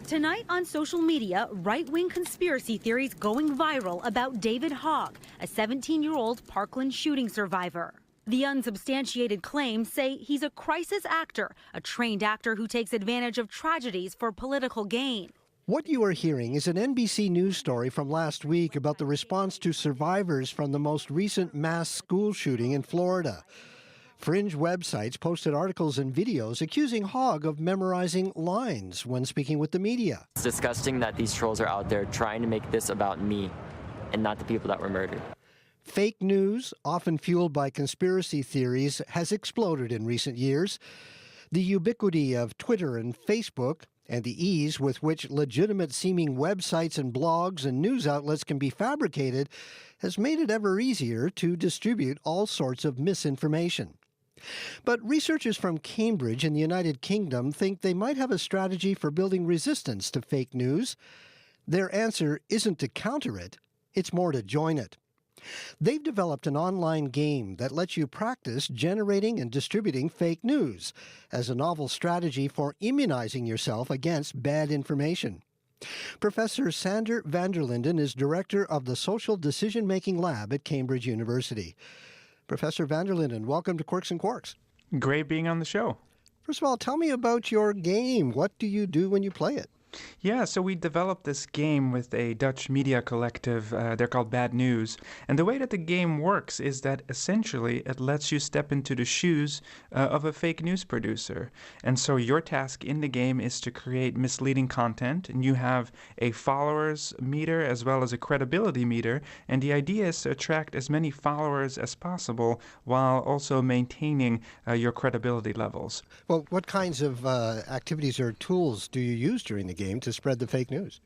Tonight on social media, right-wing conspiracy theories going viral about David Hogg, a 17-year-old Parkland shooting survivor. The unsubstantiated claims say he's a crisis actor, a trained actor who takes advantage of tragedies for political gain. What you are hearing is an NBC News story from last week about the response to survivors from the most recent mass school shooting in Florida. Fringe websites posted articles and videos accusing Hogg of memorizing lines when speaking with the media. It's disgusting that these trolls are out there trying to make this about me and not the people that were murdered. Fake news, often fueled by conspiracy theories, has exploded in recent years. The ubiquity of Twitter and Facebook and the ease with which legitimate-seeming websites and blogs and news outlets can be fabricated has made it ever easier to distribute all sorts of misinformation. But researchers from Cambridge in the United Kingdom think they might have a strategy for building resistance to fake news. Their answer isn't to counter it, it's more to join it. They've developed an online game that lets you practice generating and distributing fake news as a novel strategy for immunizing yourself against bad information. Professor Sander van der Linden is director of the Social Decision-Making Lab at Cambridge University. Professor van der Linden, welcome to Quirks and Quarks. Great being on the show. First of all, tell me about your game. What do you do when you play it? Yeah, so we developed this game with a Dutch media collective. They're called Bad News. And the way that the game works is that essentially it lets you step into the shoes of a fake news producer. And so your task in the game is to create misleading content. And you have a followers meter as well as a credibility meter. And the idea is to attract as many followers as possible while also maintaining your credibility levels. Well, what kinds of activities or tools do you use during the game to spread the fake news?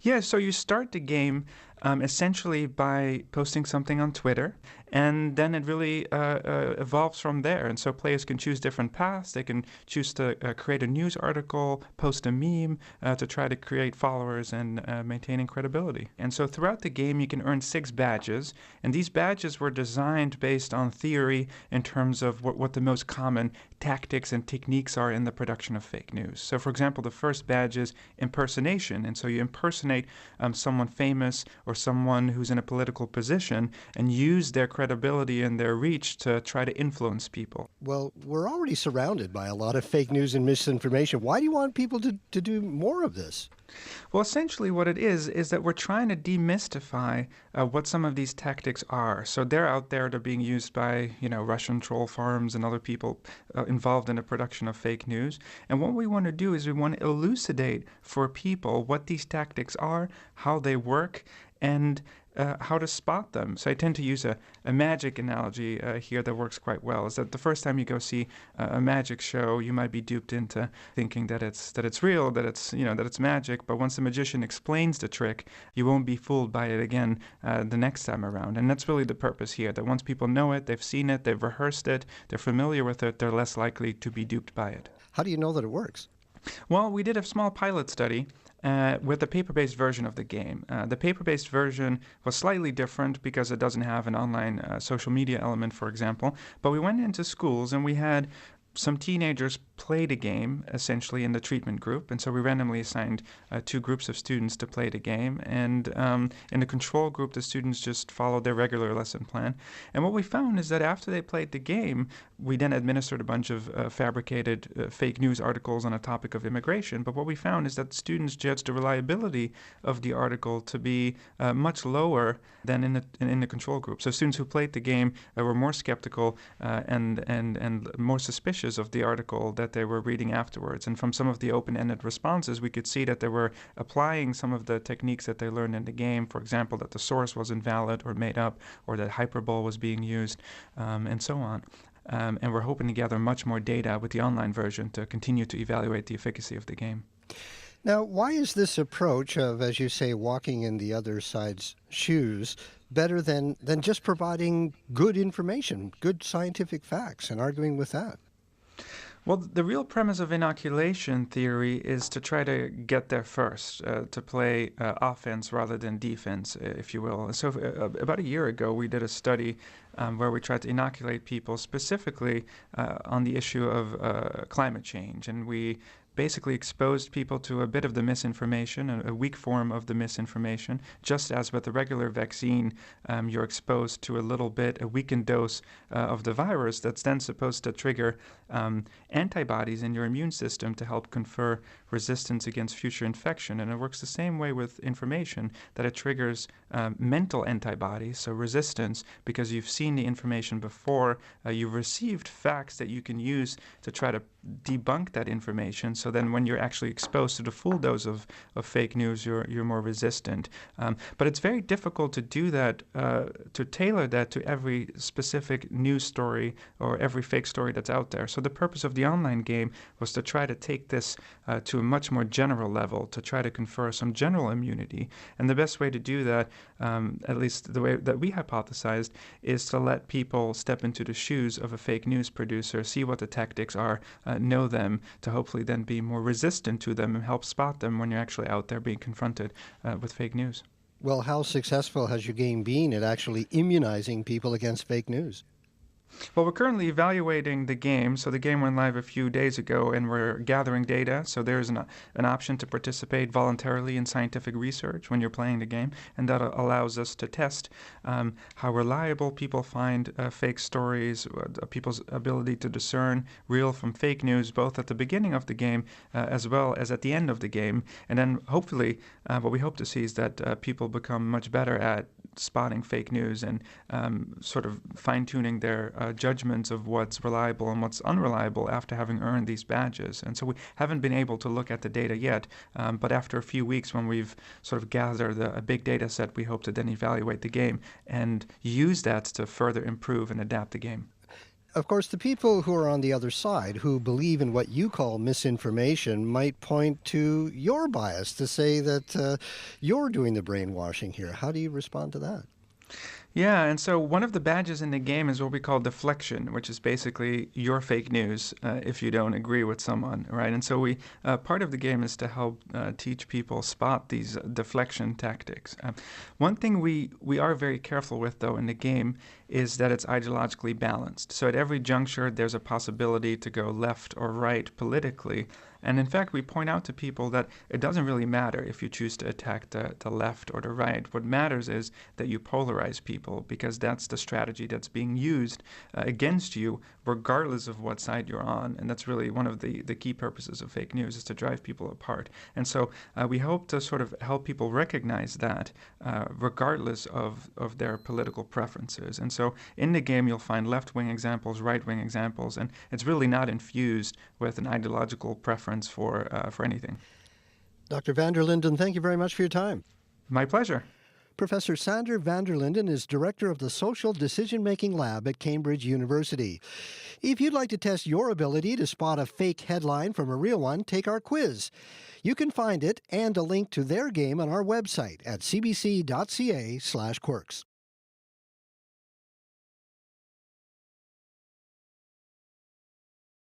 Yeah, so you start the game essentially by posting something on Twitter, and then it really evolves from there. And so players can choose different paths. They can choose to create a news article, post a meme to try to create followers and maintaining credibility. And so throughout the game, you can earn 6 badges, and these badges were designed based on theory in terms of what the most common tactics and techniques are in the production of fake news. So, for example, the first badge is impersonation, and so you impersonate someone famous or someone who's in a political position and use their credibility and their reach to try to influence people. Well, we're already surrounded by a lot of fake news and misinformation. Why do you want people to do more of this? Well, essentially what it is that we're trying to demystify what some of these tactics are. So they're out there, they're being used by, Russian troll farms and other people involved in the production of fake news. And what we want to do is we want to elucidate for people what these tactics are, how they work, and how to spot them. So I tend to use a magic analogy here that works quite well. Is that the first time you go see a magic show, you might be duped into thinking that it's real, that it's magic. But once the magician explains the trick, you won't be fooled by it again the next time around. And that's really the purpose here. That once people know it, they've seen it, they've rehearsed it, they're familiar with it, they're less likely to be duped by it. How do you know that it works? Well, we did a small pilot study with the paper-based version of the game. The paper-based version was slightly different because it doesn't have an online social media element, for example. But we went into schools and we had some teenagers play the game, essentially, in the treatment group. And so we randomly assigned 2 groups of students to play the game. And in the control group, the students just followed their regular lesson plan. And what we found is that after they played the game, we then administered a bunch of fabricated fake news articles on a topic of immigration. But what we found is that students judged the reliability of the article to be much lower than in the control group. So students who played the game were more skeptical and more suspicious of the article that they were reading afterwards. And from some of the open-ended responses, we could see that they were applying some of the techniques that they learned in the game. For example, that the source was invalid or made up, or that hyperbole was being used, and so on. And we're hoping to gather much more data with the online version to continue to evaluate the efficacy of the game. Now, why is this approach of, as you say, walking in the other side's shoes better than just providing good information, good scientific facts, and arguing with that? Well, the real premise of inoculation theory is to try to get there first, to play offense rather than defense, if you will. So about a year ago, we did a study where we tried to inoculate people specifically on the issue of climate change. And we basically exposed people to a bit of the misinformation, a weak form of the misinformation. Just as with the regular vaccine, you're exposed to a little bit, a weakened dose of the virus that's then supposed to trigger antibodies in your immune system to help confer resistance against future infection. And it works the same way with information, that it triggers mental antibodies, so resistance, because you've seen the information before, you've received facts that you can use to try to debunk that information. So then when you're actually exposed to the full dose of fake news, you're more resistant. But it's very difficult to do that, to tailor that to every specific news story or every fake story that's out there. So the purpose of the online game was to try to take this to a much more general level, to try to confer some general immunity. And the best way to do that, at least the way that we hypothesized, is to let people step into the shoes of a fake news producer, see what the tactics are, know them, to hopefully then be more resistant to them and help spot them when you're actually out there being confronted with fake news. Well, how successful has your game been at actually immunizing people against fake news? Well, we're currently evaluating the game. So the game went live a few days ago, and we're gathering data. So there's an option to participate voluntarily in scientific research when you're playing the game, and that allows us to test how reliable people find fake stories, people's ability to discern real from fake news, both at the beginning of the game as well as at the end of the game. And then hopefully, what we hope to see is that people become much better at spotting fake news and sort of fine-tuning their judgments of what's reliable and what's unreliable after having earned these badges. And so we haven't been able to look at the data yet, but after a few weeks, when we've sort of gathered a big data set, we hope to then evaluate the game and use that to further improve and adapt the game. Of course, the people who are on the other side, who believe in what you call misinformation, might point to your bias to say that you're doing the brainwashing here. How do you respond to that? Yeah, and so one of the badges in the game is what we call deflection, which is basically your fake news if you don't agree with someone, right? And so we part of the game is to help teach people spot these deflection tactics. One thing we are very careful with, though, in the game is that it's ideologically balanced. So at every juncture, there's a possibility to go left or right politically. And in fact, we point out to people that it doesn't really matter if you choose to attack the left or the right. What matters is that you polarize people, because that's the strategy that's being used against you, regardless of what side you're on. And that's really one of the key purposes of fake news, is to drive people apart. And so we hope to sort of help people recognize that regardless of their political preferences. And so in the game, you'll find left-wing examples, right-wing examples, and it's really not infused with an ideological preference for anything. Dr. van der Linden, thank you very much for your time. My pleasure. Professor Sander van der Linden is director of the Social Decision-Making Lab at Cambridge University. If you'd like to test your ability to spot a fake headline from a real one, take our quiz. You can find it and a link to their game on our website at cbc.ca/quirks.